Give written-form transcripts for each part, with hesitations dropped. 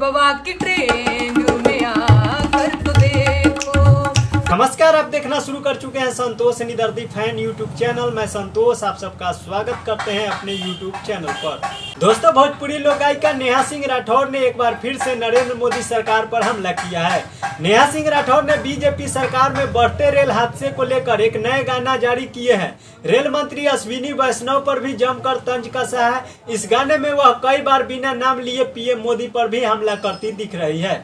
सहबवा की ट्रेन में आकर तो देखो। नमस्कार, आप देखना शुरू कर चुके हैं संतोष निदर्दी फैन यूट्यूब चैनल। मैं संतोष आप सबका स्वागत करते हैं अपने यूट्यूब चैनल पर। दोस्तों, भोजपुरी लोक गायिका नेहा सिंह राठौर ने एक बार फिर से नरेंद्र मोदी सरकार पर हमला किया है। नेहा सिंह राठौर ने बीजेपी सरकार में बढ़ते रेल हादसे को लेकर एक नए गाना जारी किए हैं। रेल मंत्री अश्विनी वैष्णव पर भी जमकर तंज कसा है। इस गाने में वह कई बार बिना नाम लिए पीएम मोदी पर भी हमला करती दिख रही है।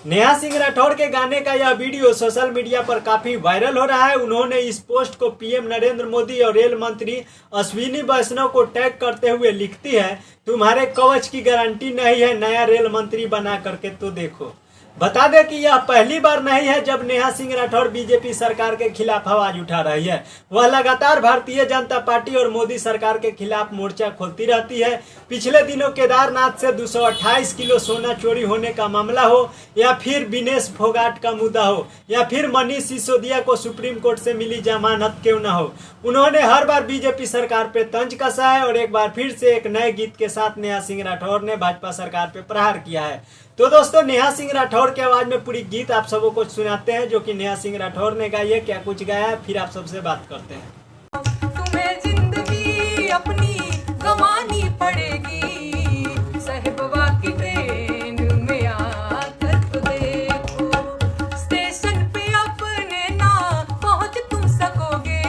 नेहा सिंह राठौर के गाने का यह वीडियो सोशल मीडिया पर काफी वायरल हो रहा है। उन्होंने इस पोस्ट को पीएम नरेंद्र मोदी और रेल मंत्री अश्विनी वैष्णव को टैग करते हुए लिखती है, तुम्हारे कवच की गारंटी नहीं है, नया रेल मंत्री बना करके तो देखो। बता दें कि यह पहली बार नहीं है जब नेहा सिंह राठौर बीजेपी सरकार के खिलाफ आवाज उठा रही है। वह लगातार भारतीय जनता पार्टी और मोदी सरकार के खिलाफ मोर्चा खोलती रहती है। पिछले दिनों केदारनाथ से 228 किलो सोना चोरी होने का मामला हो, या फिर विनेश फोगाट का मुद्दा हो, या फिर मनीष सिसोदिया को सुप्रीम कोर्ट से मिली जमानत क्यों न हो, उन्होंने हर बार बीजेपी सरकार पे तंज कसा है। और एक बार फिर से एक नए गीत के साथ नेहा सिंह राठौर ने भाजपा सरकार पे प्रहार किया है। तो दोस्तों, नेहा सिंह राठौर की आवाज में पूरी गीत आप सबको कुछ सुनाते हैं जो कि नेहा सिंह राठौर ने गाई है। क्या कुछ गाया है, फिर आप सबसे बात करते हैं। तुम्हें जिंदगी अपनी गंवानी पड़ेगी, सहबवा की ट्रेन में आकर तो देखो। स्टेशन पे अपने ना पहुंच तुम सकोगे,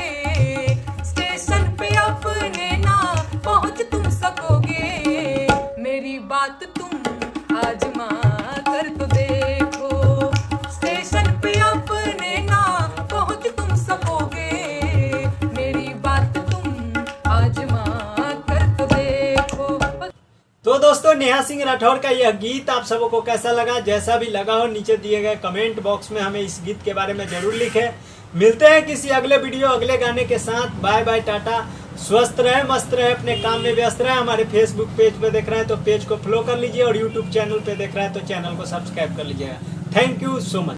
स्टेशन पे अपने ना पहुंच तुम सकोगे। मेरी बात तुम आजमा कर तो देखो, स्टेशन पे अपने ना पहुंच तुम सकोगे। मेरी बात तुम आजमा कर तो देखो। तो दोस्तों, नेहा सिंह राठौर का यह गीत आप सबों को कैसा लगा? जैसा भी लगा हो नीचे दिए गए कमेंट बॉक्स में हमें इस गीत के बारे में जरूर लिखें। मिलते हैं किसी अगले वीडियो अगले गाने के साथ। Bye bye, tata. स्वस्थ रहे, मस्त रहे, अपने काम में व्यस्त रहे। हमारे फेसबुक पेज पे देख रहे हैं तो पेज को फॉलो कर लीजिए, और यूट्यूब चैनल पे देख रहे हैं तो चैनल को सब्सक्राइब कर लीजिएगा। Thank you so much.